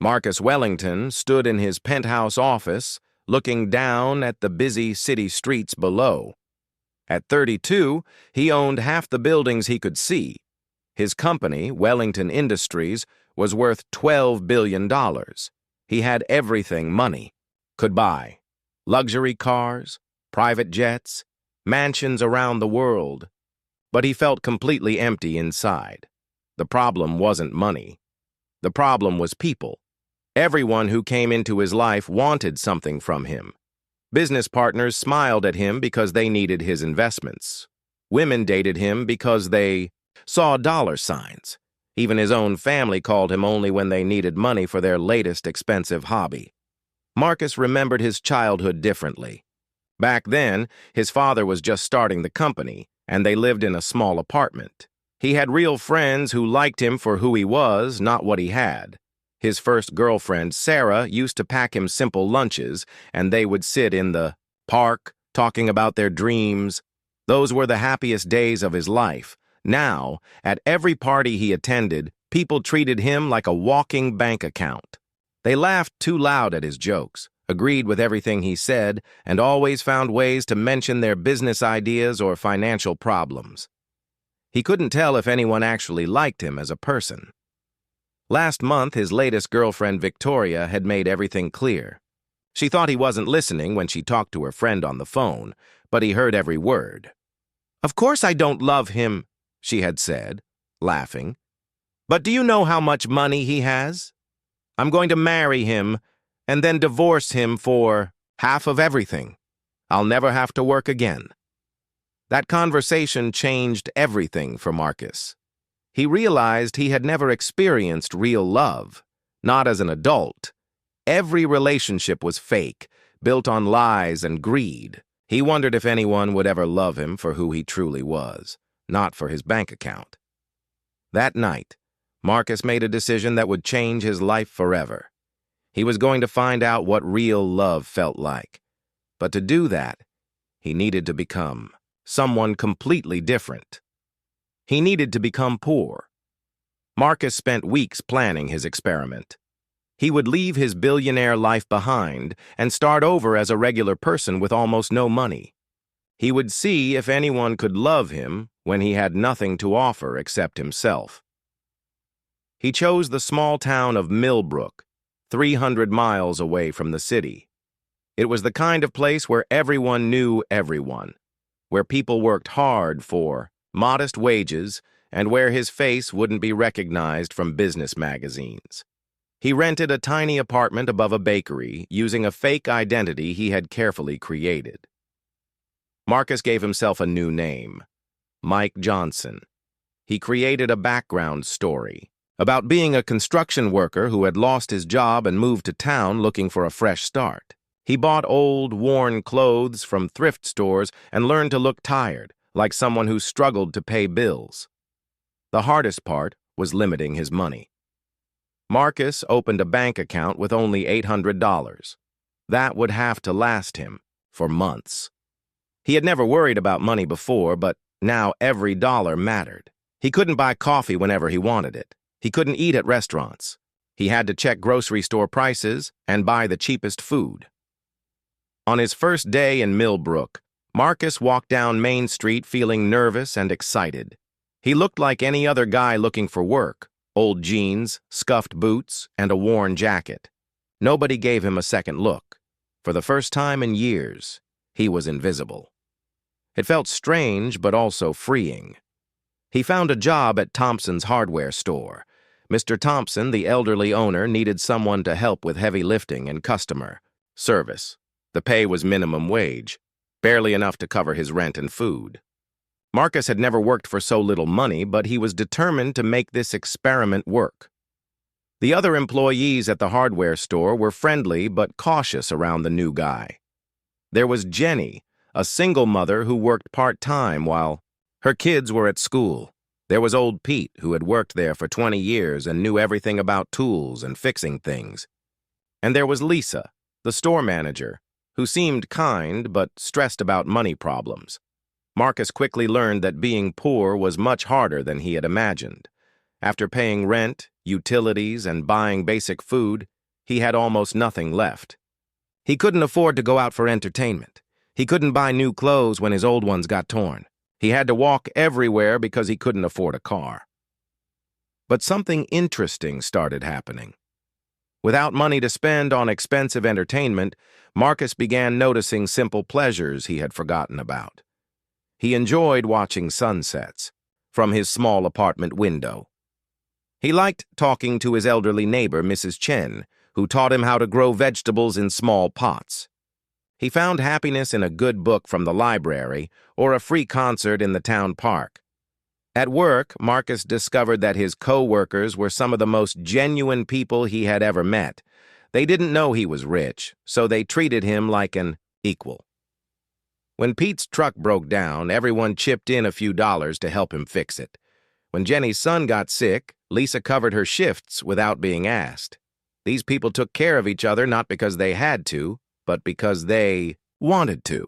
Marcus Wellington stood in his penthouse office, looking down at the busy city streets below. At 32, he owned half the buildings he could see. His company, Wellington Industries, was worth $12 billion. He had everything money could buy: luxury cars, private jets, mansions around the world. But he felt completely empty inside. The problem wasn't money. The problem was people. Everyone who came into his life wanted something from him. Business partners smiled at him because they needed his investments. Women dated him because they saw dollar signs. Even his own family called him only when they needed money for their latest expensive hobby. Marcus remembered his childhood differently. Back then, his father was just starting the company, and they lived in a small apartment. He had real friends who liked him for who he was, not what he had. His first girlfriend, Sarah, used to pack him simple lunches, and they would sit in the park, talking about their dreams. Those were the happiest days of his life. Now, at every party he attended, people treated him like a walking bank account. They laughed too loud at his jokes, agreed with everything he said, and always found ways to mention their business ideas or financial problems. He couldn't tell if anyone actually liked him as a person. Last month, his latest girlfriend, Victoria, had made everything clear. She thought he wasn't listening when she talked to her friend on the phone, but he heard every word. "Of course I don't love him," she had said, laughing. "But do you know how much money he has? I'm going to marry him and then divorce him for half of everything. I'll never have to work again." That conversation changed everything for Marcus. He realized he had never experienced real love, not as an adult. Every relationship was fake, built on lies and greed. He wondered if anyone would ever love him for who he truly was, not for his bank account. That night, Marcus made a decision that would change his life forever. He was going to find out what real love felt like. But to do that, he needed to become someone completely different. He needed to become poor. Marcus spent weeks planning his experiment. He would leave his billionaire life behind and start over as a regular person with almost no money. He would see if anyone could love him when he had nothing to offer except himself. He chose the small town of Millbrook, 300 miles away from the city. It was the kind of place where everyone knew everyone, where people worked hard for modest wages, and where his face wouldn't be recognized from business magazines. He rented a tiny apartment above a bakery, using a fake identity he had carefully created. Marcus gave himself a new name, Mike Johnson. He created a background story about being a construction worker who had lost his job and moved to town looking for a fresh start. He bought old, worn clothes from thrift stores and learned to look tired, like someone who struggled to pay bills. The hardest part was limiting his money. Marcus opened a bank account with only $800. That would have to last him for months. He had never worried about money before, but now every dollar mattered. He couldn't buy coffee whenever he wanted it. He couldn't eat at restaurants. He had to check grocery store prices and buy the cheapest food. On his first day in Millbrook, Marcus walked down Main Street feeling nervous and excited. He looked like any other guy looking for work: old jeans, scuffed boots, and a worn jacket. Nobody gave him a second look. For the first time in years, he was invisible. It felt strange, but also freeing. He found a job at Thompson's hardware store. Mr. Thompson, the elderly owner, needed someone to help with heavy lifting and customer service. The pay was minimum wage, barely enough to cover his rent and food. Marcus had never worked for so little money, but he was determined to make this experiment work. The other employees at the hardware store were friendly but cautious around the new guy. There was Jenny, a single mother who worked part-time while her kids were at school. There was old Pete, who had worked there for 20 years and knew everything about tools and fixing things. And there was Lisa, the store manager, who seemed kind but stressed about money problems. Marcus quickly learned that being poor was much harder than he had imagined. After paying rent, utilities, and buying basic food, he had almost nothing left. He couldn't afford to go out for entertainment. He couldn't buy new clothes when his old ones got torn. He had to walk everywhere because he couldn't afford a car. But something interesting started happening. Without money to spend on expensive entertainment, Marcus began noticing simple pleasures he had forgotten about. He enjoyed watching sunsets from his small apartment window. He liked talking to his elderly neighbor, Mrs. Chen, who taught him how to grow vegetables in small pots. He found happiness in a good book from the library or a free concert in the town park. At work, Marcus discovered that his co-workers were some of the most genuine people he had ever met. They didn't know he was rich, so they treated him like an equal. When Pete's truck broke down, everyone chipped in a few dollars to help him fix it. When Jenny's son got sick, Lisa covered her shifts without being asked. These people took care of each other not because they had to, but because they wanted to.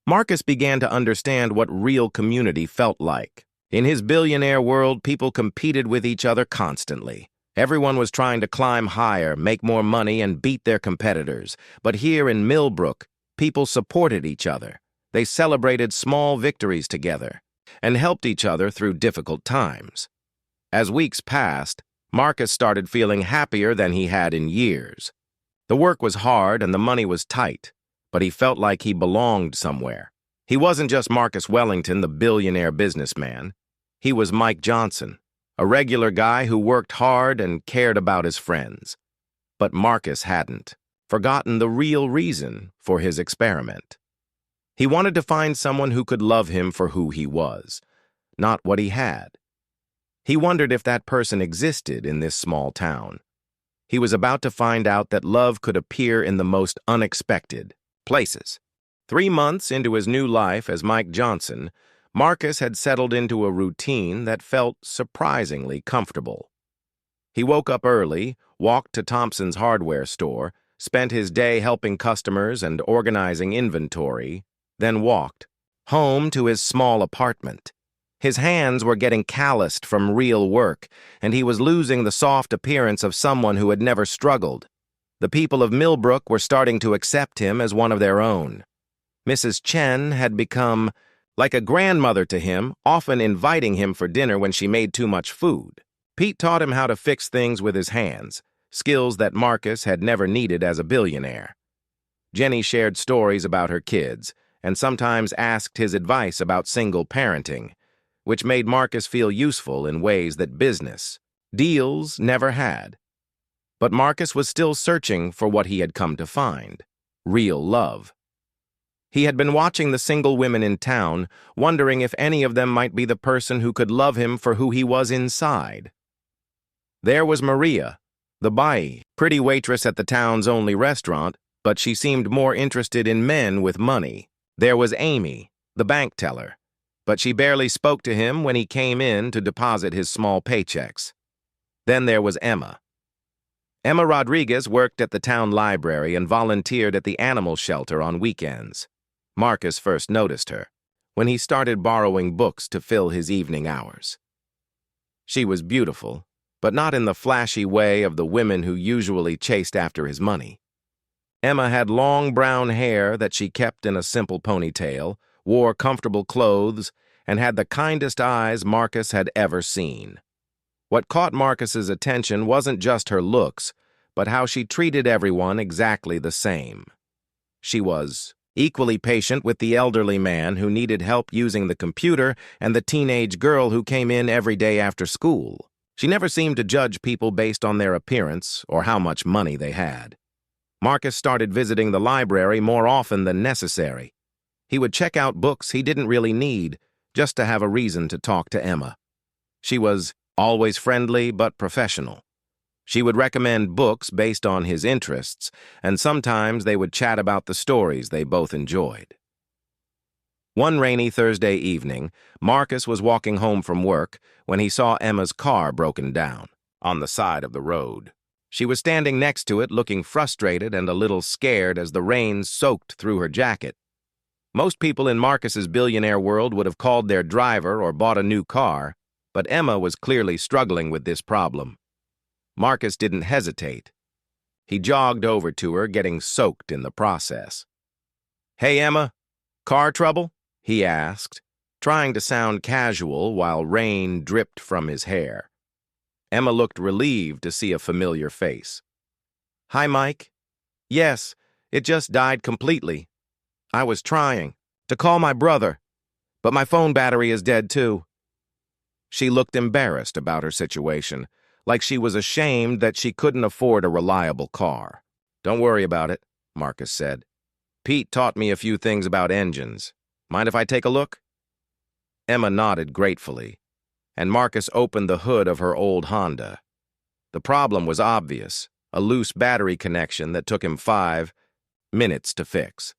Marcus began to understand what real community felt like. In his billionaire world, people competed with each other constantly. Everyone was trying to climb higher, make more money, and beat their competitors. But here in Millbrook, people supported each other. They celebrated small victories together and helped each other through difficult times. As weeks passed, Marcus started feeling happier than he had in years. The work was hard and the money was tight, but he felt like he belonged somewhere. He wasn't just Marcus Wellington, the billionaire businessman. He was Mike Johnson, a regular guy who worked hard and cared about his friends. But Marcus hadn't forgotten the real reason for his experiment. He wanted to find someone who could love him for who he was, not what he had. He wondered if that person existed in this small town. He was about to find out that love could appear in the most unexpected places. 3 months into his new life as Mike Johnson, Marcus had settled into a routine that felt surprisingly comfortable. He woke up early, walked to Thompson's hardware store, spent his day helping customers and organizing inventory, then walked home to his small apartment. His hands were getting calloused from real work, and he was losing the soft appearance of someone who had never struggled. The people of Millbrook were starting to accept him as one of their own. Mrs. Chen had become like a grandmother to him, often inviting him for dinner when she made too much food. Pete taught him how to fix things with his hands, skills that Marcus had never needed as a billionaire. Jenny shared stories about her kids, and sometimes asked his advice about single parenting, which made Marcus feel useful in ways that business deals never had. But Marcus was still searching for what he had come to find: real love. He had been watching the single women in town, wondering if any of them might be the person who could love him for who he was inside. There was Maria, the bai, pretty waitress at the town's only restaurant, but she seemed more interested in men with money. There was Amy, the bank teller, but she barely spoke to him when he came in to deposit his small paychecks. Then there was Emma. Emma Rodriguez worked at the town library and volunteered at the animal shelter on weekends. Marcus first noticed her when he started borrowing books to fill his evening hours. She was beautiful, but not in the flashy way of the women who usually chased after his money. Emma had long brown hair that she kept in a simple ponytail, wore comfortable clothes, and had the kindest eyes Marcus had ever seen. What caught Marcus's attention wasn't just her looks, but how she treated everyone exactly the same. She was equally patient with the elderly man who needed help using the computer and the teenage girl who came in every day after school. She never seemed to judge people based on their appearance or how much money they had. Marcus started visiting the library more often than necessary. He would check out books he didn't really need, just to have a reason to talk to Emma. She was always friendly but professional. She would recommend books based on his interests, and sometimes they would chat about the stories they both enjoyed. One rainy Thursday evening, Marcus was walking home from work when he saw Emma's car broken down on the side of the road. She was standing next to it, looking frustrated and a little scared as the rain soaked through her jacket. Most people in Marcus's billionaire world would have called their driver or bought a new car, but Emma was clearly struggling with this problem. Marcus didn't hesitate. He jogged over to her, getting soaked in the process. "Hey, Emma, car trouble?" he asked, trying to sound casual while rain dripped from his hair. Emma looked relieved to see a familiar face. "Hi, Mike. Yes, it just died completely. I was trying to call my brother, but my phone battery is dead too." She looked embarrassed about her situation, like she was ashamed that she couldn't afford a reliable car. "Don't worry about it," Marcus said. "Pete taught me a few things about engines. Mind if I take a look?" Emma nodded gratefully, and Marcus opened the hood of her old Honda. The problem was obvious, a loose battery connection that took him 5 minutes to fix.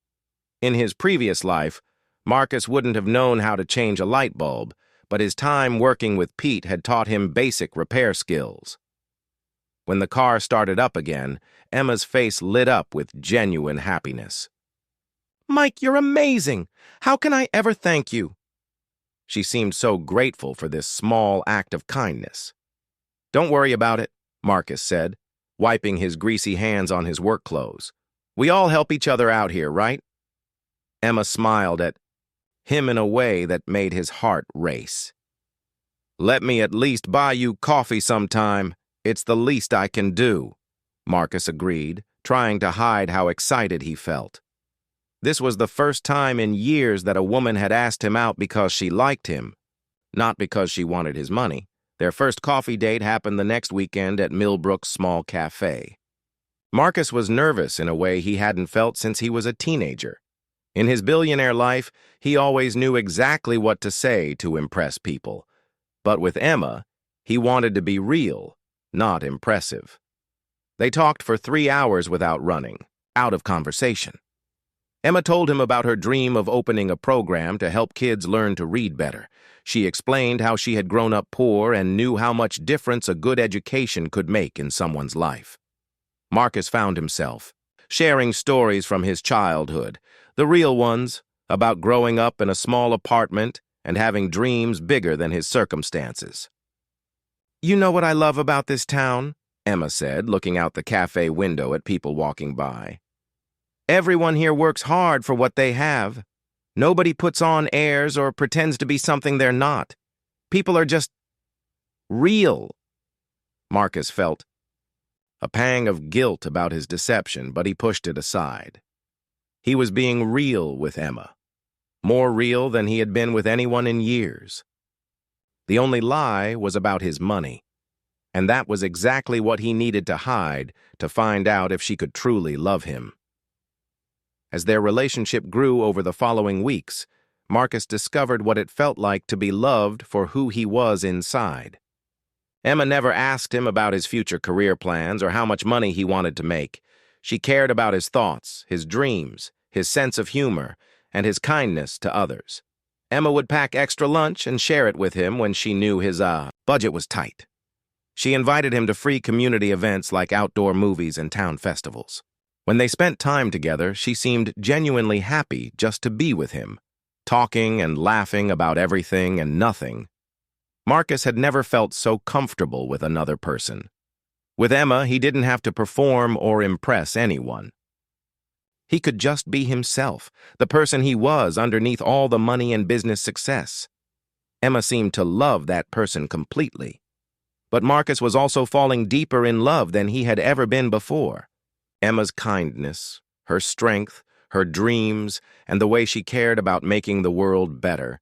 In his previous life, Marcus wouldn't have known how to change a light bulb, but his time working with Pete had taught him basic repair skills. When the car started up again, Emma's face lit up with genuine happiness. "Mike, you're amazing! How can I ever thank you?" She seemed so grateful for this small act of kindness. "Don't worry about it," Marcus said, wiping his greasy hands on his work clothes. "We all help each other out here, right?" Emma smiled at him in a way that made his heart race. "Let me at least buy you coffee sometime. It's the least I can do," Marcus agreed, trying to hide how excited he felt. This was the first time in years that a woman had asked him out because she liked him, not because she wanted his money. Their first coffee date happened the next weekend at Millbrook's small cafe. Marcus was nervous in a way he hadn't felt since he was a teenager. In his billionaire life, he always knew exactly what to say to impress people. But with Emma, he wanted to be real, not impressive. They talked for 3 hours without running, out of conversation. Emma told him about her dream of opening a program to help kids learn to read better. She explained how she had grown up poor and knew how much difference a good education could make in someone's life. Marcus found himself sharing stories from his childhood, the real ones, about growing up in a small apartment and having dreams bigger than his circumstances. "You know what I love about this town?" Emma said, looking out the cafe window at people walking by. "Everyone here works hard for what they have. Nobody puts on airs or pretends to be something they're not. People are just real." Marcus felt a pang of guilt about his deception, but he pushed it aside. He was being real with Emma, more real than he had been with anyone in years. The only lie was about his money, and that was exactly what he needed to hide to find out if she could truly love him. As their relationship grew over the following weeks, Marcus discovered what it felt like to be loved for who he was inside. Emma never asked him about his future career plans or how much money he wanted to make. She cared about his thoughts, his dreams, his sense of humor, and his kindness to others. Emma would pack extra lunch and share it with him when she knew his budget was tight. She invited him to free community events like outdoor movies and town festivals. When they spent time together, she seemed genuinely happy just to be with him, talking and laughing about everything and nothing. Marcus had never felt so comfortable with another person. With Emma, he didn't have to perform or impress anyone. He could just be himself, the person he was underneath all the money and business success. Emma seemed to love that person completely. But Marcus was also falling deeper in love than he had ever been before. Emma's kindness, her strength, her dreams, and the way she cared about making the world better.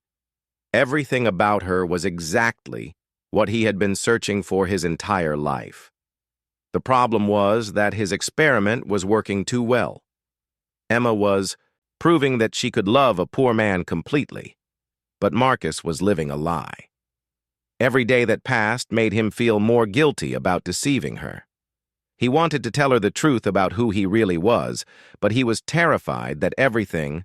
Everything about her was exactly what he had been searching for his entire life. The problem was that his experiment was working too well. Emma was proving that she could love a poor man completely, but Marcus was living a lie. Every day that passed made him feel more guilty about deceiving her. He wanted to tell her the truth about who he really was, but he was terrified that everything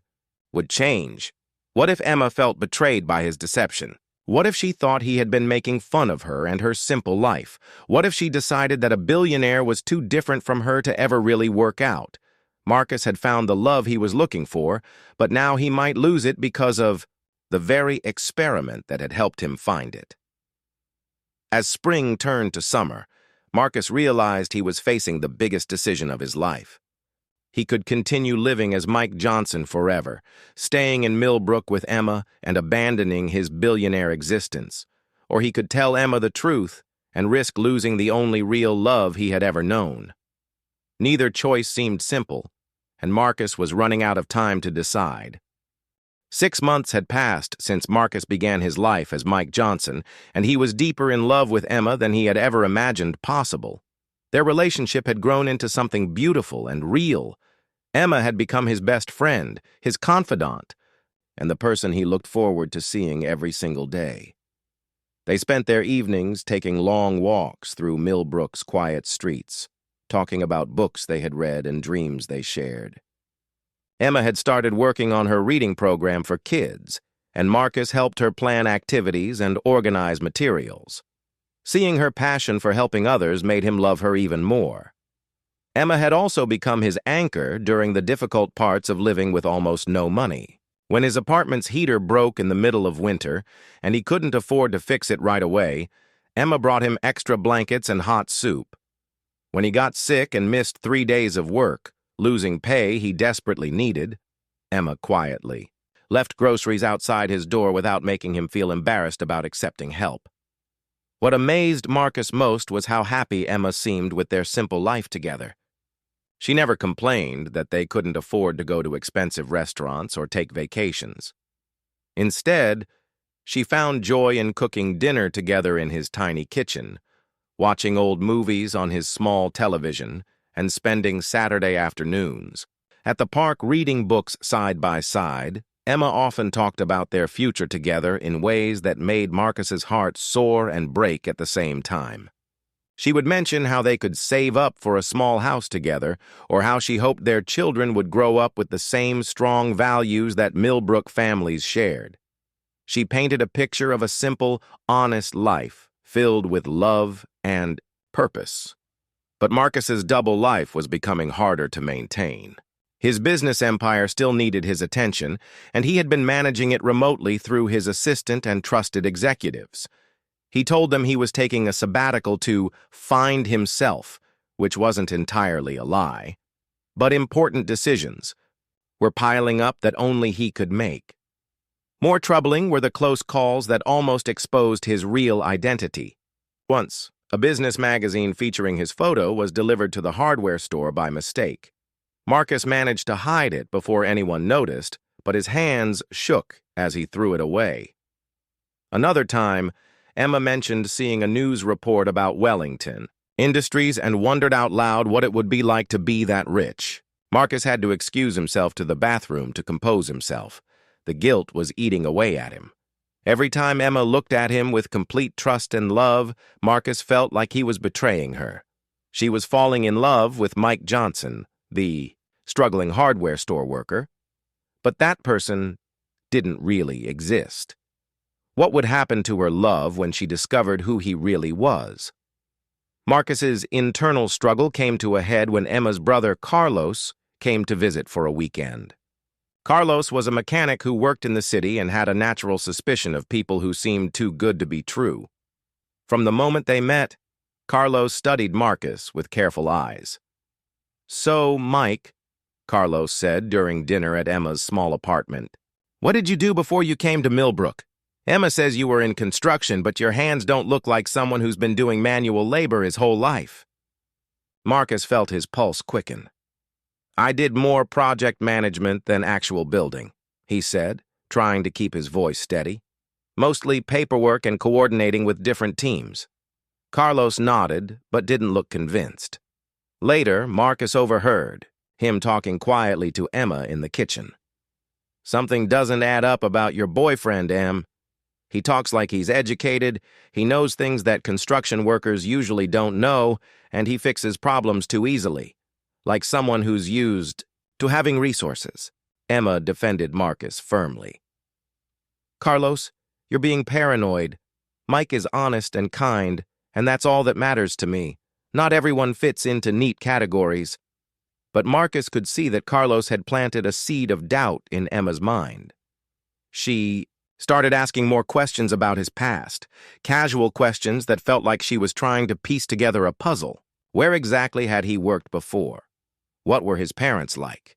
would change. What if Emma felt betrayed by his deception? What if she thought he had been making fun of her and her simple life? What if she decided that a billionaire was too different from her to ever really work out? Marcus had found the love he was looking for, but now he might lose it because of the very experiment that had helped him find it. As spring turned to summer, Marcus realized he was facing the biggest decision of his life. He could continue living as Mike Johnson forever, staying in Millbrook with Emma and abandoning his billionaire existence. Or he could tell Emma the truth and risk losing the only real love he had ever known. Neither choice seemed simple, and Marcus was running out of time to decide. 6 months had passed since Marcus began his life as Mike Johnson, and he was deeper in love with Emma than he had ever imagined possible. Their relationship had grown into something beautiful and real. Emma had become his best friend, his confidant, and the person he looked forward to seeing every single day. They spent their evenings taking long walks through Millbrook's quiet streets, talking about books they had read and dreams they shared. Emma had started working on her reading program for kids, and Marcus helped her plan activities and organize materials. Seeing her passion for helping others made him love her even more. Emma had also become his anchor during the difficult parts of living with almost no money. When his apartment's heater broke in the middle of winter and he couldn't afford to fix it right away, Emma brought him extra blankets and hot soup. When he got sick and missed 3 days of work, losing pay he desperately needed, Emma quietly left groceries outside his door without making him feel embarrassed about accepting help. What amazed Marcus most was how happy Emma seemed with their simple life together. She never complained that they couldn't afford to go to expensive restaurants or take vacations. Instead, she found joy in cooking dinner together in his tiny kitchen, watching old movies on his small television, and spending Saturday afternoons at the park reading books side by side. Emma often talked about their future together in ways that made Marcus's heart soar and break at the same time. She would mention how they could save up for a small house together, or how she hoped their children would grow up with the same strong values that Millbrook families shared. She painted a picture of a simple, honest life filled with love and purpose. But Marcus's double life was becoming harder to maintain. His business empire still needed his attention, and he had been managing it remotely through his assistant and trusted executives. He told them he was taking a sabbatical to find himself, which wasn't entirely a lie. But important decisions were piling up that only he could make. More troubling were the close calls that almost exposed his real identity. Once, a business magazine featuring his photo was delivered to the hardware store by mistake. Marcus managed to hide it before anyone noticed, but his hands shook as he threw it away. Another time, Emma mentioned seeing a news report about Wellington Industries and wondered out loud what it would be like to be that rich. Marcus had to excuse himself to the bathroom to compose himself. The guilt was eating away at him. Every time Emma looked at him with complete trust and love, Marcus felt like he was betraying her. She was falling in love with Mike Johnson, the struggling hardware store worker. But that person didn't really exist. What would happen to her love when she discovered who he really was? Marcus's internal struggle came to a head when Emma's brother Carlos came to visit for a weekend. Carlos was a mechanic who worked in the city and had a natural suspicion of people who seemed too good to be true. From the moment they met, Carlos studied Marcus with careful eyes. "So, Mike," Carlos said during dinner at Emma's small apartment, "what did you do before you came to Millbrook? Emma says you were in construction, but your hands don't look like someone who's been doing manual labor his whole life." Marcus felt his pulse quicken. "I did more project management than actual building," he said, trying to keep his voice steady. "Mostly paperwork and coordinating with different teams." Carlos nodded, but didn't look convinced. Later, Marcus overheard him talking quietly to Emma in the kitchen. "Something doesn't add up about your boyfriend, Em. He talks like he's educated, he knows things that construction workers usually don't know, and he fixes problems too easily, like someone who's used to having resources." Emma defended Marcus firmly. "Carlos, you're being paranoid. Mike is honest and kind, and that's all that matters to me. Not everyone fits into neat categories." But Marcus could see that Carlos had planted a seed of doubt in Emma's mind. She started asking more questions about his past, casual questions that felt like she was trying to piece together a puzzle. Where exactly had he worked before? What were his parents like?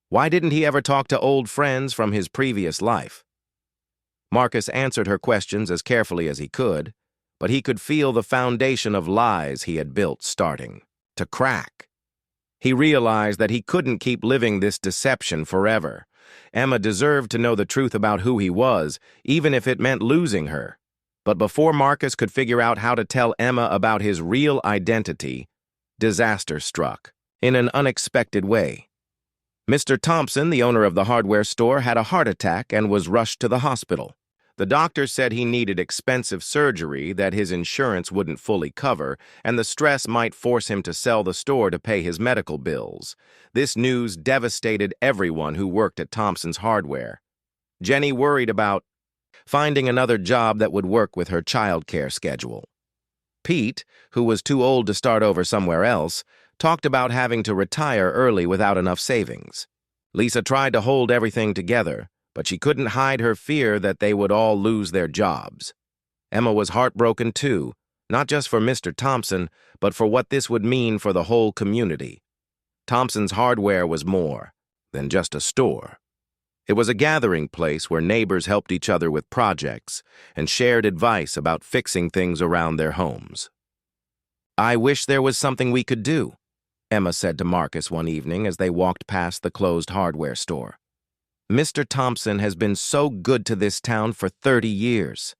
Why didn't he ever talk to old friends from his previous life? Marcus answered her questions as carefully as he could, but he could feel the foundation of lies he had built starting to crack. He realized that he couldn't keep living this deception forever. Emma deserved to know the truth about who he was, even if it meant losing her. But before Marcus could figure out how to tell Emma about his real identity, disaster struck in an unexpected way. Mr. Thompson, the owner of the hardware store, had a heart attack and was rushed to the hospital. The doctor said he needed expensive surgery that his insurance wouldn't fully cover, and the stress might force him to sell the store to pay his medical bills. This news devastated everyone who worked at Thompson's hardware. Jenny worried about finding another job that would work with her childcare schedule. Pete, who was too old to start over somewhere else, talked about having to retire early without enough savings. Lisa tried to hold everything together, but she couldn't hide her fear that they would all lose their jobs. Emma was heartbroken too, not just for Mr. Thompson, but for what this would mean for the whole community. Thompson's hardware was more than just a store. It was a gathering place where neighbors helped each other with projects and shared advice about fixing things around their homes. "I wish there was something we could do," Emma said to Marcus one evening as they walked past the closed hardware store. "Mr. Thompson has been so good to this town for 30 years.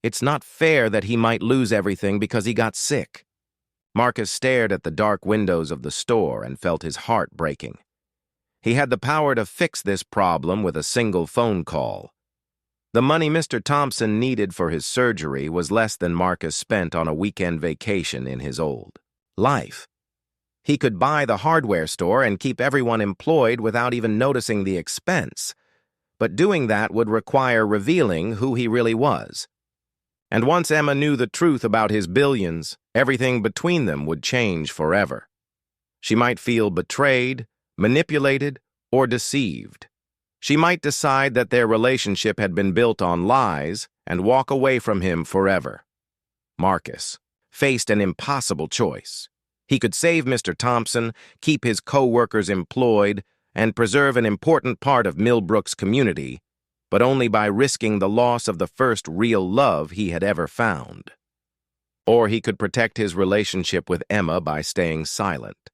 It's not fair that he might lose everything because he got sick." Marcus stared at the dark windows of the store and felt his heart breaking. He had the power to fix this problem with a single phone call. The money Mr. Thompson needed for his surgery was less than Marcus spent on a weekend vacation in his old life. He could buy the hardware store and keep everyone employed without even noticing the expense. But doing that would require revealing who he really was. And once Emma knew the truth about his billions, everything between them would change forever. She might feel betrayed, manipulated, or deceived. She might decide that their relationship had been built on lies and walk away from him forever. Marcus faced an impossible choice. He could save Mr. Thompson, keep his co-workers employed, and preserve an important part of Millbrook's community, but only by risking the loss of the first real love he had ever found. Or he could protect his relationship with Emma by staying silent,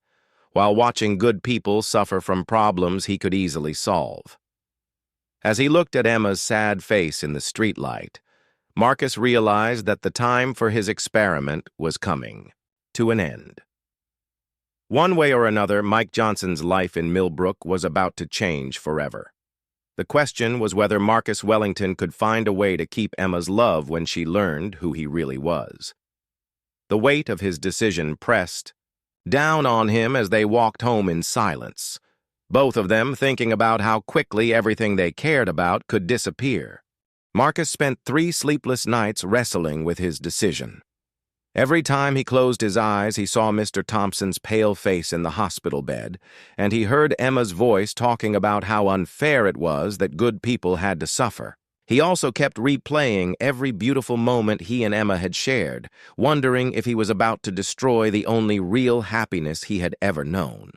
while watching good people suffer from problems he could easily solve. As he looked at Emma's sad face in the streetlight, Marcus realized that the time for his experiment was coming to an end. One way or another, Mike Johnson's life in Millbrook was about to change forever. The question was whether Marcus Wellington could find a way to keep Emma's love when she learned who he really was. The weight of his decision pressed down on him as they walked home in silence, both of them thinking about how quickly everything they cared about could disappear. Marcus spent 3 sleepless nights wrestling with his decision. Every time he closed his eyes, he saw Mr. Thompson's pale face in the hospital bed, and he heard Emma's voice talking about how unfair it was that good people had to suffer. He also kept replaying every beautiful moment he and Emma had shared, wondering if he was about to destroy the only real happiness he had ever known.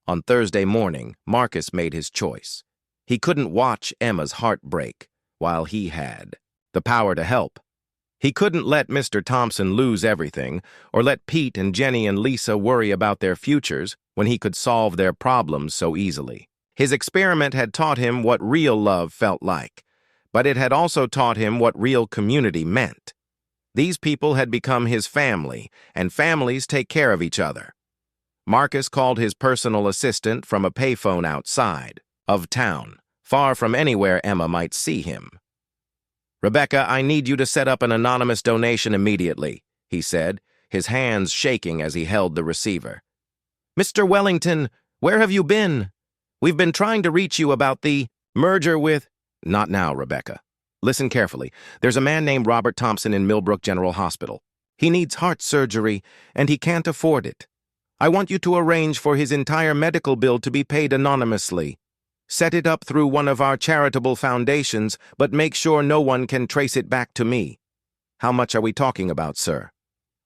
On Thursday morning, Marcus made his choice. He couldn't watch Emma's heart break, while he had the power to help. He couldn't let Mr. Thompson lose everything, or let Pete and Jenny and Lisa worry about their futures when he could solve their problems so easily. His experiment had taught him what real love felt like, but it had also taught him what real community meant. These people had become his family, and families take care of each other. Marcus called his personal assistant from a payphone outside of town, far from anywhere Emma might see him. "Rebecca, I need you to set up an anonymous donation immediately," he said, his hands shaking as he held the receiver. "Mr. Wellington, where have you been? We've been trying to reach you about the merger with—" "Not now, Rebecca. Listen carefully. There's a man named Robert Thompson in Millbrook General Hospital. He needs heart surgery, and he can't afford it. I want you to arrange for his entire medical bill to be paid anonymously." Set it up through one of our charitable foundations, but make sure no one can trace it back to me. How much are we talking about, sir?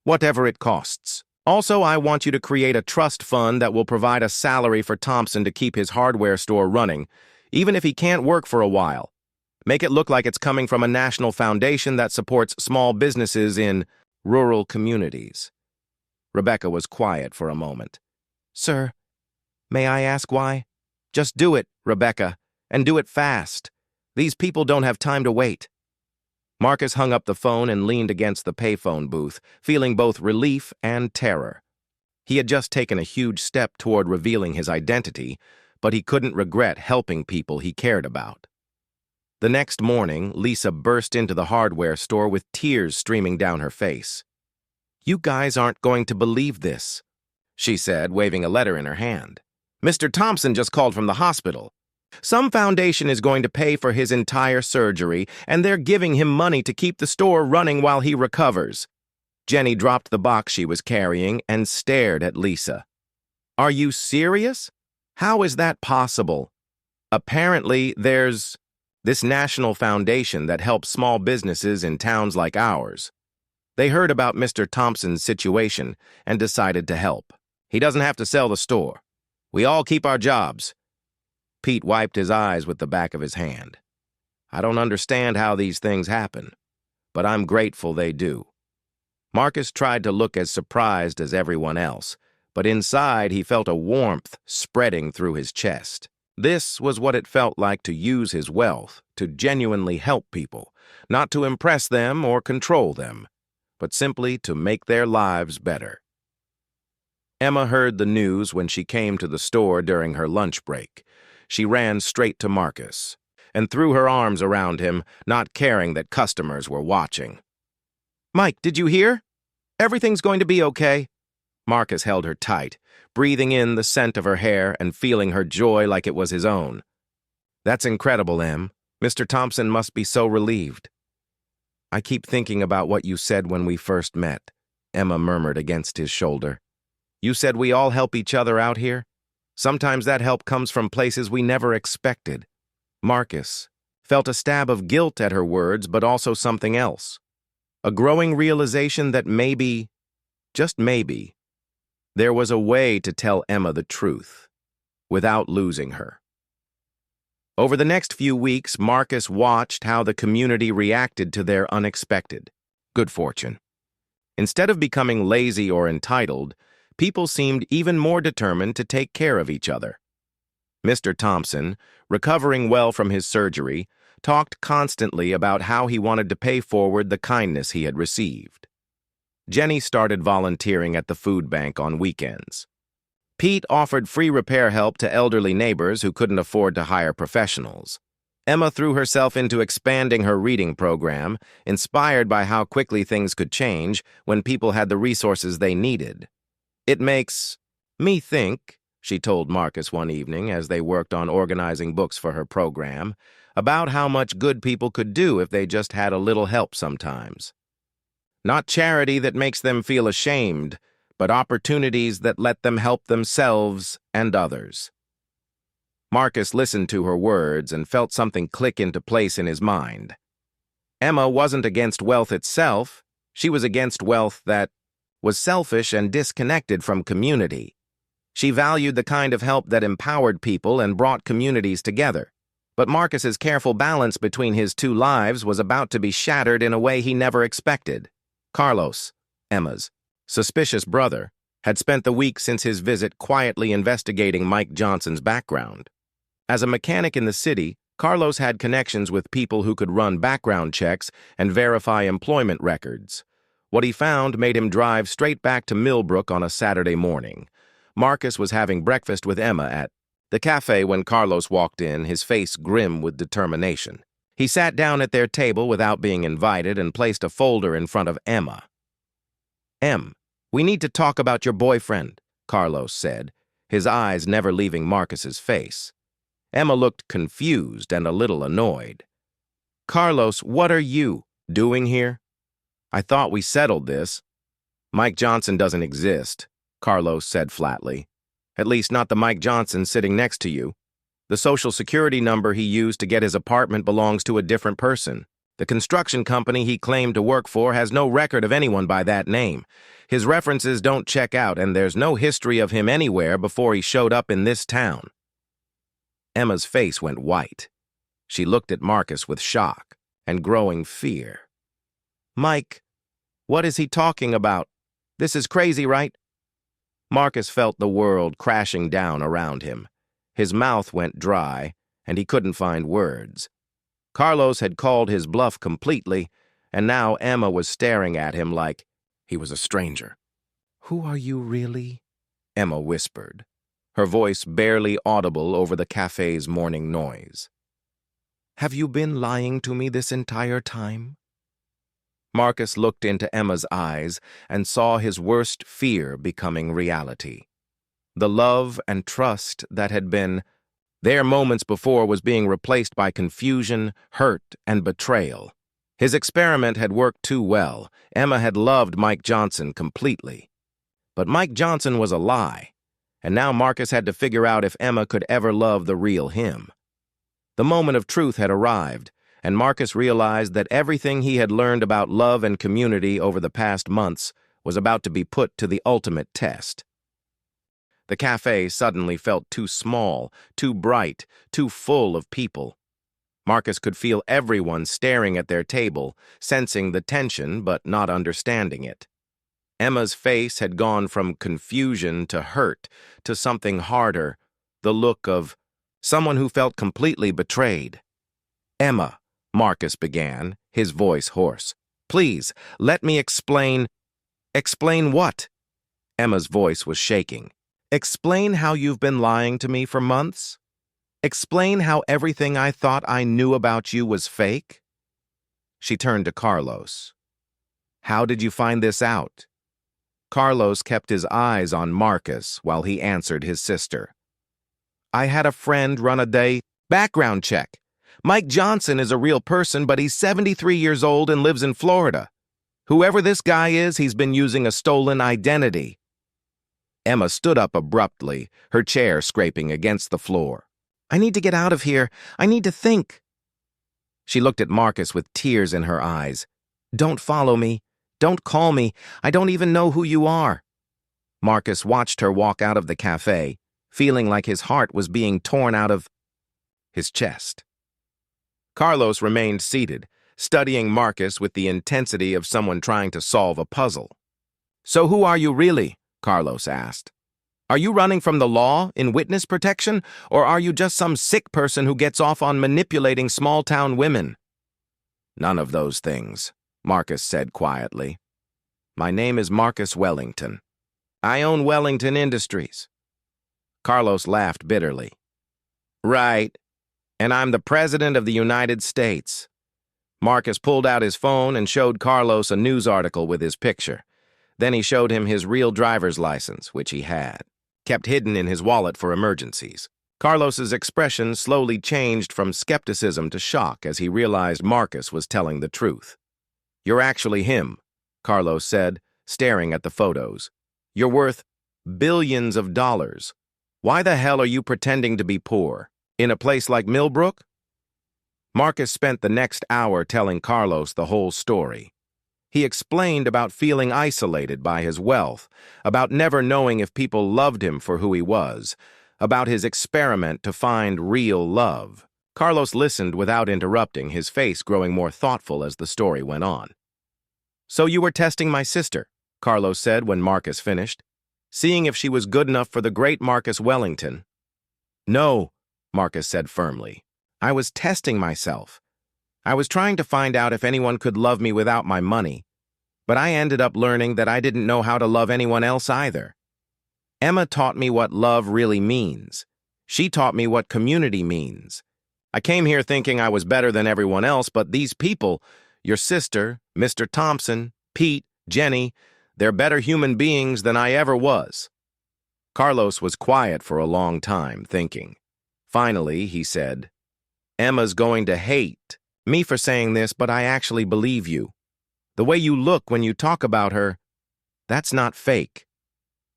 Whatever it costs. Also, I want you to create a trust fund that will provide a salary for Thompson to keep his hardware store running, even if he can't work for a while. Make it look like it's coming from a national foundation that supports small businesses in rural communities. Rebecca was quiet for a moment. Sir, may I ask why? Just do it, Rebecca, and do it fast. These people don't have time to wait. Marcus hung up the phone and leaned against the payphone booth, feeling both relief and terror. He had just taken a huge step toward revealing his identity, but he couldn't regret helping people he cared about. The next morning, Lisa burst into the hardware store with tears streaming down her face. You guys aren't going to believe this, she said, waving a letter in her hand. Mr. Thompson just called from the hospital. Some foundation is going to pay for his entire surgery, and they're giving him money to keep the store running while he recovers. Jenny dropped the box she was carrying and stared at Lisa. Are you serious? How is that possible? Apparently, there's this national foundation that helps small businesses in towns like ours. They heard about Mr. Thompson's situation and decided to help. He doesn't have to sell the store. We all keep our jobs. Pete wiped his eyes with the back of his hand. I don't understand how these things happen, but I'm grateful they do. Marcus tried to look as surprised as everyone else, but inside he felt a warmth spreading through his chest. This was what it felt like to use his wealth to genuinely help people, not to impress them or control them, but simply to make their lives better. Emma heard the news when she came to the store during her lunch break. She ran straight to Marcus and threw her arms around him, not caring that customers were watching. Mike, did you hear? Everything's going to be okay. Marcus held her tight, breathing in the scent of her hair and feeling her joy like it was his own. That's incredible, Em. Mr. Thompson must be so relieved. I keep thinking about what you said when we first met, Emma murmured against his shoulder. You said we all help each other out here? Sometimes that help comes from places we never expected. Marcus felt a stab of guilt at her words, but also something else. A growing realization that maybe, just maybe, there was a way to tell Emma the truth without losing her. Over the next few weeks, Marcus watched how the community reacted to their unexpected good fortune. Instead of becoming lazy or entitled, people seemed even more determined to take care of each other. Mr. Thompson, recovering well from his surgery, talked constantly about how he wanted to pay forward the kindness he had received. Jenny started volunteering at the food bank on weekends. Pete offered free repair help to elderly neighbors who couldn't afford to hire professionals. Emma threw herself into expanding her reading program, inspired by how quickly things could change when people had the resources they needed. It makes me think, she told Marcus one evening as they worked on organizing books for her program, about how much good people could do if they just had a little help sometimes. Not charity that makes them feel ashamed, but opportunities that let them help themselves and others. Marcus listened to her words and felt something click into place in his mind. Emma wasn't against wealth itself. She was against wealth that was selfish and disconnected from community. She valued the kind of help that empowered people and brought communities together. But Marcus's careful balance between his two lives was about to be shattered in a way he never expected. Carlos, Emma's suspicious brother, had spent the week since his visit quietly investigating Mike Johnson's background. As a mechanic in the city, Carlos had connections with people who could run background checks and verify employment records. What he found made him drive straight back to Millbrook on a Saturday morning. Marcus was having breakfast with Emma at the cafe when Carlos walked in, his face grim with determination. He sat down at their table without being invited and placed a folder in front of Emma. Em, we need to talk about your boyfriend, Carlos said, his eyes never leaving Marcus's face. Emma looked confused and a little annoyed. Carlos, what are you doing here? I thought we settled this. Mike Johnson doesn't exist, Carlos said flatly. At least not the Mike Johnson sitting next to you. The social security number he used to get his apartment belongs to a different person. The construction company he claimed to work for has no record of anyone by that name. His references don't check out, and there's no history of him anywhere before he showed up in this town. Emma's face went white. She looked at Marcus with shock and growing fear. "Mike, what is he talking about? This is crazy, right?" Marcus felt the world crashing down around him. His mouth went dry, and he couldn't find words. Carlos had called his bluff completely, and now Emma was staring at him like he was a stranger. "Who are you really?" Emma whispered, her voice barely audible over the cafe's morning noise. "Have you been lying to me this entire time?" Marcus looked into Emma's eyes and saw his worst fear becoming reality. The love and trust that had been there moments before was being replaced by confusion, hurt, and betrayal. His experiment had worked too well. Emma had loved Mike Johnson completely. But Mike Johnson was a lie, and now Marcus had to figure out if Emma could ever love the real him. The moment of truth had arrived, and Marcus realized that everything he had learned about love and community over the past months was about to be put to the ultimate test. The cafe suddenly felt too small, too bright, too full of people. Marcus could feel everyone staring at their table, sensing the tension but not understanding it. Emma's face had gone from confusion to hurt to something harder, the look of someone who felt completely betrayed. "Emma," Marcus began, his voice hoarse. "Please, let me explain." "Explain what?" Emma's voice was shaking. "Explain how you've been lying to me for months? Explain how everything I thought I knew about you was fake?" She turned to Carlos. "How did you find this out?" Carlos kept his eyes on Marcus while he answered his sister. "I had a friend run a background check. Mike Johnson is a real person, but he's 73 years old and lives in Florida. Whoever this guy is, he's been using a stolen identity." Emma stood up abruptly, her chair scraping against the floor. "I need to get out of here. I need to think." She looked at Marcus with tears in her eyes. "Don't follow me. Don't call me. I don't even know who you are." Marcus watched her walk out of the cafe, feeling like his heart was being torn out of his chest. Carlos remained seated, studying Marcus with the intensity of someone trying to solve a puzzle. "So who are you really?" Carlos asked. "Are you running from the law in witness protection, or are you just some sick person who gets off on manipulating small-town women?" "None of those things," Marcus said quietly. "My name is Marcus Wellington. I own Wellington Industries." Carlos laughed bitterly. "Right, and I'm the President of the United States." Marcus pulled out his phone and showed Carlos a news article with his picture. Then he showed him his real driver's license, which he had, kept hidden in his wallet for emergencies. Carlos's expression slowly changed from skepticism to shock as he realized Marcus was telling the truth. "You're actually him," Carlos said, staring at the photos. "You're worth billions of dollars. Why the hell are you pretending to be poor? In a place like Millbrook?" Marcus spent the next hour telling Carlos the whole story. He explained about feeling isolated by his wealth, about never knowing if people loved him for who he was, about his experiment to find real love. Carlos listened without interrupting, his face growing more thoughtful as the story went on. "So you were testing my sister," Carlos said when Marcus finished, "seeing if she was good enough for the great Marcus Wellington." "No," Marcus said firmly. "I was testing myself. I was trying to find out if anyone could love me without my money, but I ended up learning that I didn't know how to love anyone else either. Emma taught me what love really means. She taught me what community means. I came here thinking I was better than everyone else, but these people, your sister, Mr. Thompson, Pete, Jenny, they're better human beings than I ever was." Carlos was quiet for a long time, thinking. Finally, he said, "Emma's going to hate me for saying this, but I actually believe you. The way you look when you talk about her, that's not fake.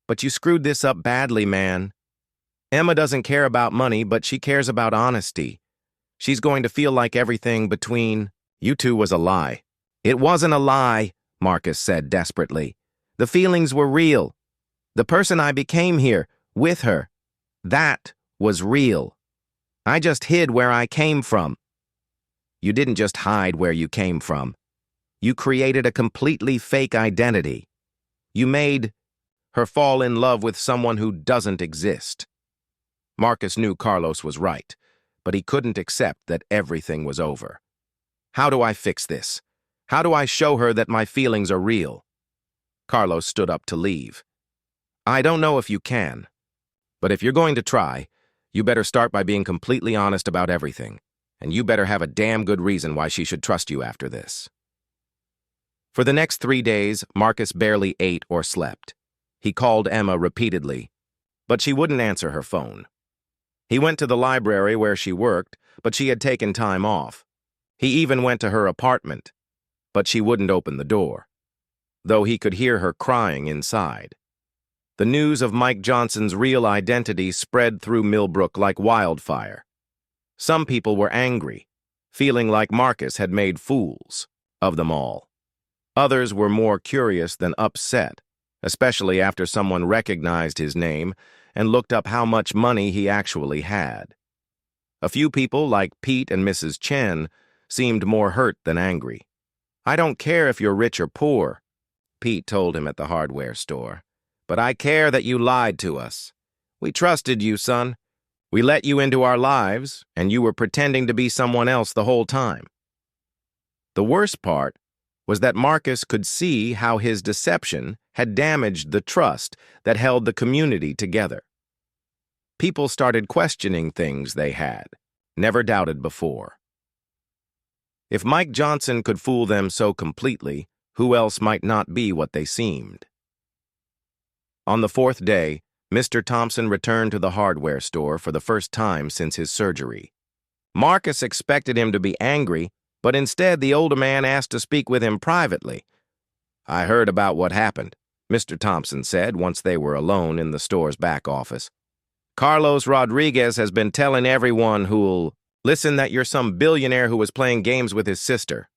But you screwed this up badly, man." Emma doesn't care about money, but she cares about honesty. She's going to feel like everything between you two was a lie. It wasn't a lie, Marcus said desperately. The feelings were real. The person I became here, with her, that was real. I just hid where I came from. You didn't just hide where you came from. You created a completely fake identity. You made her fall in love with someone who doesn't exist. Marcus knew Carlos was right, but he couldn't accept that everything was over. How do I fix this? How do I show her that my feelings are real? Carlos stood up to leave. I don't know if you can, but if you're going to try, you better start by being completely honest about everything, and you better have a damn good reason why she should trust you after this. For the next 3 days, Marcus barely ate or slept. He called Emma repeatedly, but she wouldn't answer her phone. He went to the library where she worked, but she had taken time off. He even went to her apartment, but she wouldn't open the door, though he could hear her crying inside. The news of Mike Johnson's real identity spread through Millbrook like wildfire. Some people were angry, feeling like Marcus had made fools of them all. Others were more curious than upset, especially after someone recognized his name and looked up how much money he actually had. A few people, like Pete and Mrs. Chen, seemed more hurt than angry. I don't care if you're rich or poor, Pete told him at the hardware store. But I care that you lied to us. We trusted you, son. We let you into our lives, and you were pretending to be someone else the whole time. The worst part was that Marcus could see how his deception had damaged the trust that held the community together. People started questioning things they had never doubted before. If Mike Johnson could fool them so completely, who else might not be what they seemed? On the 4th day, Mr. Thompson returned to the hardware store for the first time since his surgery. Marcus expected him to be angry, but instead the older man asked to speak with him privately. I heard about what happened, Mr. Thompson said once they were alone in the store's back office. Carlos Rodriguez has been telling everyone who'll listen that you're some billionaire who was playing games with his sister.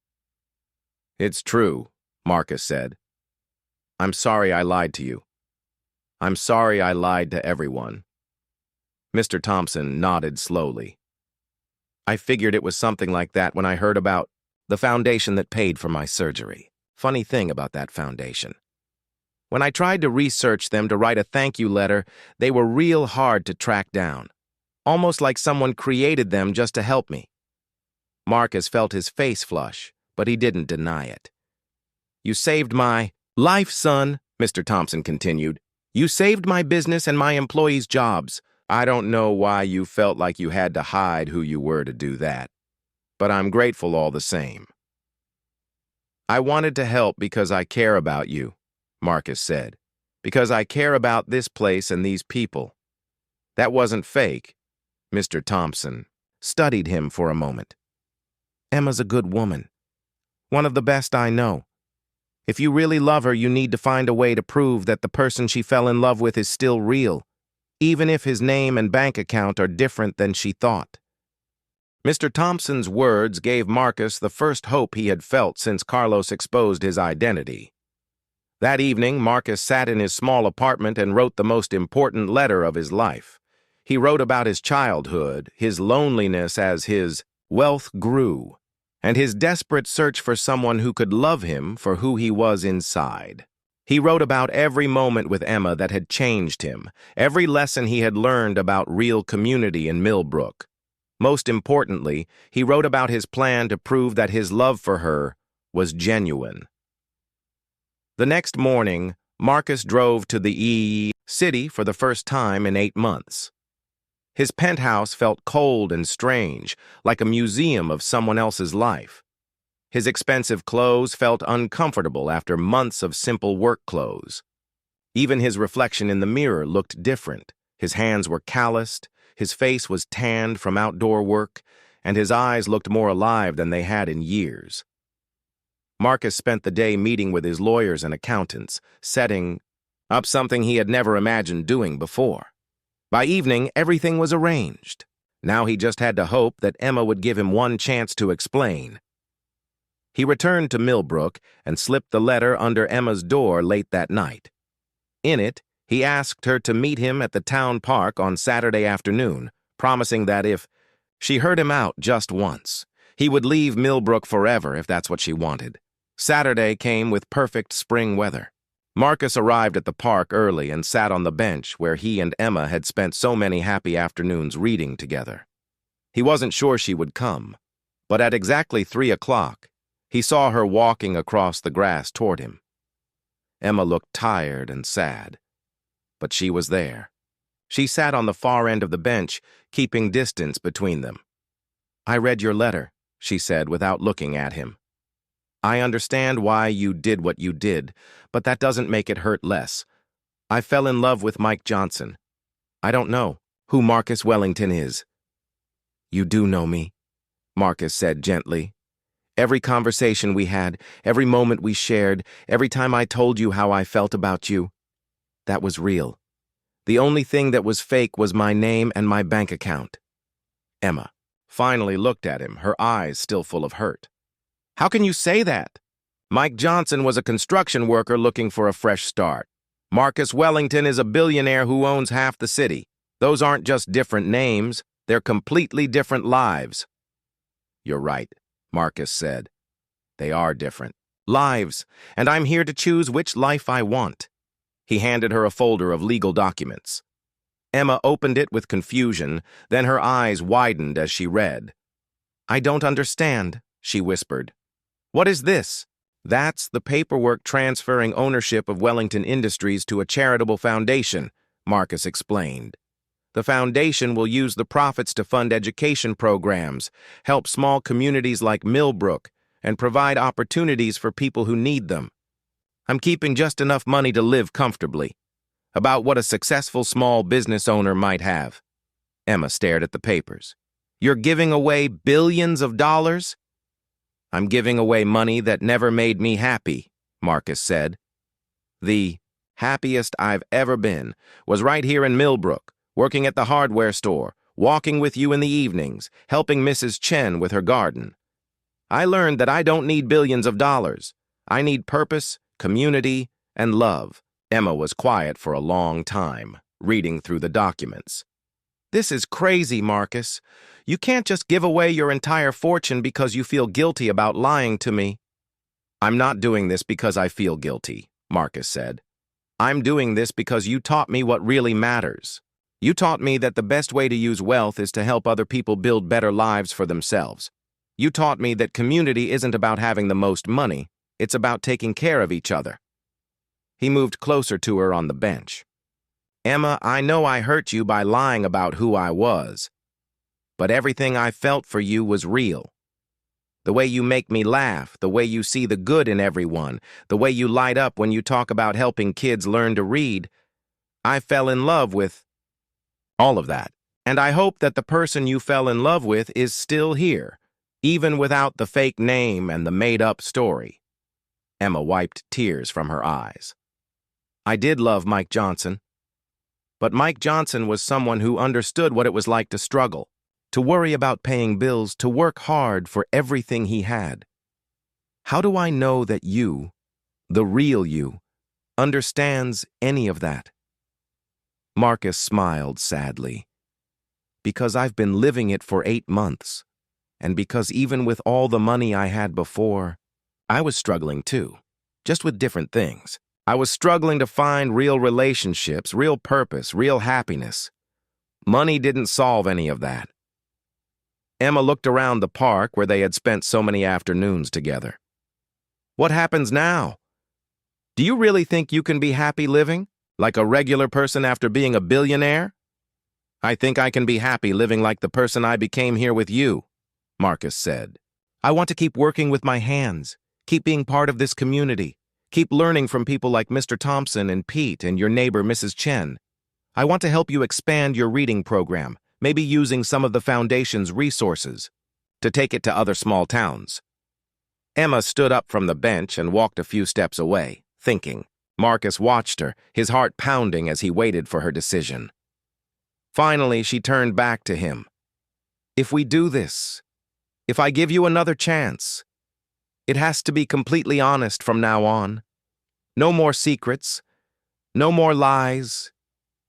It's true, Marcus said. I'm sorry I lied to you. I'm sorry I lied to everyone. Mr. Thompson nodded slowly. I figured it was something like that when I heard about the foundation that paid for my surgery. Funny thing about that foundation. When I tried to research them to write a thank you letter, they were real hard to track down. Almost like someone created them just to help me. Marcus felt his face flush, but he didn't deny it. You saved my life, son, Mr. Thompson continued. You saved my business and my employees' jobs. I don't know why you felt like you had to hide who you were to do that, but I'm grateful all the same. I wanted to help because I care about you, Marcus said, because I care about this place and these people. That wasn't fake. Mr. Thompson studied him for a moment. Emma's a good woman, one of the best I know. If you really love her, you need to find a way to prove that the person she fell in love with is still real, even if his name and bank account are different than she thought. Mr. Thompson's words gave Marcus the first hope he had felt since Carlos exposed his identity. That evening, Marcus sat in his small apartment and wrote the most important letter of his life. He wrote about his childhood, his loneliness as his wealth grew, and his desperate search for someone who could love him for who he was inside. He wrote about every moment with Emma that had changed him, every lesson he had learned about real community in Millbrook. Most importantly, he wrote about his plan to prove that his love for her was genuine. The next morning, Marcus drove to the city for the first time in 8 months. His penthouse felt cold and strange, like a museum of someone else's life. His expensive clothes felt uncomfortable after months of simple work clothes. Even his reflection in the mirror looked different. His hands were calloused, his face was tanned from outdoor work, and his eyes looked more alive than they had in years. Marcus spent the day meeting with his lawyers and accountants, setting up something he had never imagined doing before. By evening, everything was arranged. Now he just had to hope that Emma would give him one chance to explain. He returned to Millbrook and slipped the letter under Emma's door late that night. In it, he asked her to meet him at the town park on Saturday afternoon, promising that if she heard him out just once, he would leave Millbrook forever if that's what she wanted. Saturday came with perfect spring weather. Marcus arrived at the park early and sat on the bench where he and Emma had spent so many happy afternoons reading together. He wasn't sure she would come, but at exactly 3 o'clock, he saw her walking across the grass toward him. Emma looked tired and sad, but she was there. She sat on the far end of the bench, keeping distance between them. "I read your letter," she said without looking at him. "I understand why you did what you did, but that doesn't make it hurt less. I fell in love with Mike Johnson. I don't know who Marcus Wellington is." "You do know me," Marcus said gently. "Every conversation we had, every moment we shared, every time I told you how I felt about you, that was real. The only thing that was fake was my name and my bank account." Emma finally looked at him, her eyes still full of hurt. "How can you say that? Mike Johnson was a construction worker looking for a fresh start. Marcus Wellington is a billionaire who owns half the city. Those aren't just different names, they're completely different lives." "You're right," Marcus said. "They are different lives, and I'm here to choose which life I want." He handed her a folder of legal documents. Emma opened it with confusion, then her eyes widened as she read. "I don't understand," she whispered. "What is this?" "That's the paperwork transferring ownership of Wellington Industries to a charitable foundation," Marcus explained. "The foundation will use the profits to fund education programs, help small communities like Millbrook, and provide opportunities for people who need them. I'm keeping just enough money to live comfortably. About what a successful small business owner might have." Emma stared at the papers. "You're giving away billions of dollars?" "I'm giving away money that never made me happy," Marcus said. "The happiest I've ever been was right here in Millbrook, working at the hardware store, walking with you in the evenings, helping Mrs. Chen with her garden. I learned that I don't need billions of dollars. I need purpose, community, and love." Emma was quiet for a long time, reading through the documents. "This is crazy, Marcus. You can't just give away your entire fortune because you feel guilty about lying to me." "I'm not doing this because I feel guilty," Marcus said. "I'm doing this because you taught me what really matters. You taught me that the best way to use wealth is to help other people build better lives for themselves. You taught me that community isn't about having the most money, it's about taking care of each other." He moved closer to her on the bench. "Emma, I know I hurt you by lying about who I was, but everything I felt for you was real. The way you make me laugh, the way you see the good in everyone, the way you light up when you talk about helping kids learn to read, I fell in love with all of that. And I hope that the person you fell in love with is still here, even without the fake name and the made-up story." Emma wiped tears from her eyes. "I did love Mike Johnson. But Mike Johnson was someone who understood what it was like to struggle, to worry about paying bills, to work hard for everything he had. How do I know that you, the real you, understands any of that?" Marcus smiled sadly. "Because I've been living it for 8 months, and because even with all the money I had before, I was struggling too, just with different things. I was struggling to find real relationships, real purpose, real happiness. Money didn't solve any of that." Emma looked around the park where they had spent so many afternoons together. "What happens now? Do you really think you can be happy living, like a regular person after being a billionaire?" "I think I can be happy living like the person I became here with you," Marcus said. "I want to keep working with my hands, keep being part of this community, keep learning from people like Mr. Thompson and Pete and your neighbor, Mrs. Chen. I want to help you expand your reading program, maybe using some of the foundation's resources, to take it to other small towns." Emma stood up from the bench and walked a few steps away, thinking. Marcus watched her, his heart pounding as he waited for her decision. Finally, she turned back to him. If we do this, if I give you another chance, it has to be completely honest from now on. No more secrets, no more lies,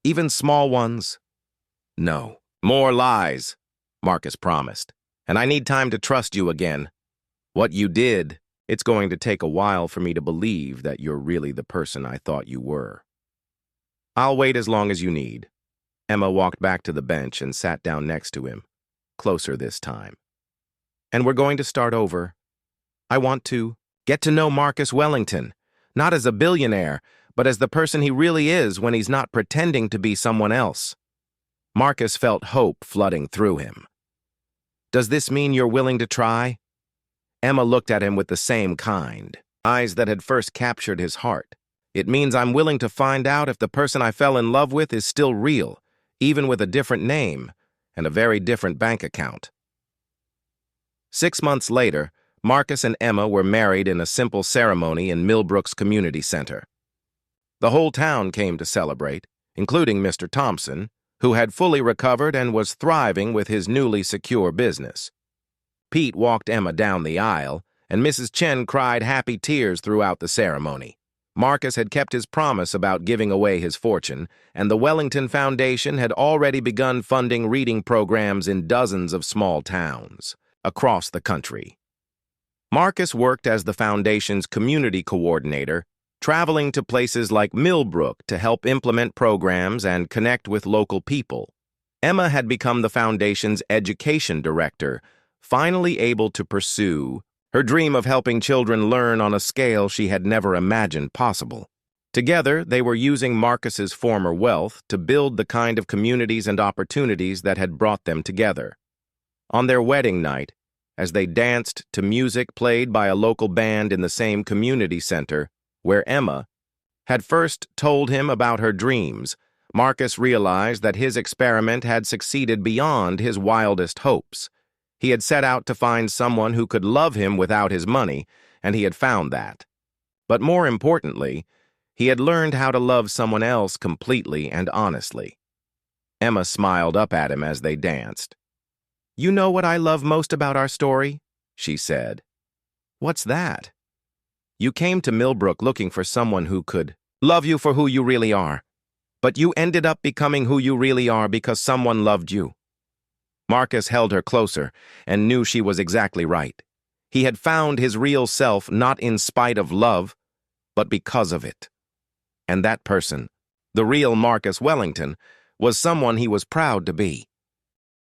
even small ones. No, more lies, Marcus promised. And I need time to trust you again. What you did, it's going to take a while for me to believe that you're really the person I thought you were. I'll wait as long as you need. Emma walked back to the bench and sat down next to him, closer this time. And we're going to start over. I want to get to know Marcus Wellington, not as a billionaire, but as the person he really is when he's not pretending to be someone else. Marcus felt hope flooding through him. Does this mean you're willing to try? Emma looked at him with the same kind, eyes that had first captured his heart. It means I'm willing to find out if the person I fell in love with is still real, even with a different name and a very different bank account. 6 months later, Marcus and Emma were married in a simple ceremony in Millbrook's community center. The whole town came to celebrate, including Mr. Thompson, who had fully recovered and was thriving with his newly secure business. Pete walked Emma down the aisle, and Mrs. Chen cried happy tears throughout the ceremony. Marcus had kept his promise about giving away his fortune, and the Wellington Foundation had already begun funding reading programs in dozens of small towns across the country. Marcus worked as the foundation's community coordinator, traveling to places like Millbrook to help implement programs and connect with local people. Emma had become the foundation's education director, finally able to pursue her dream of helping children learn on a scale she had never imagined possible. Together, they were using Marcus's former wealth to build the kind of communities and opportunities that had brought them together. On their wedding night, as they danced to music played by a local band in the same community center, where Emma had first told him about her dreams, Marcus realized that his experiment had succeeded beyond his wildest hopes. He had set out to find someone who could love him without his money, and he had found that. But more importantly, he had learned how to love someone else completely and honestly. Emma smiled up at him as they danced. "You know what I love most about our story?" she said. "What's that?" "You came to Millbrook looking for someone who could love you for who you really are, but you ended up becoming who you really are because someone loved you." Marcus held her closer and knew she was exactly right. He had found his real self not in spite of love, but because of it. And that person, the real Marcus Wellington, was someone he was proud to be.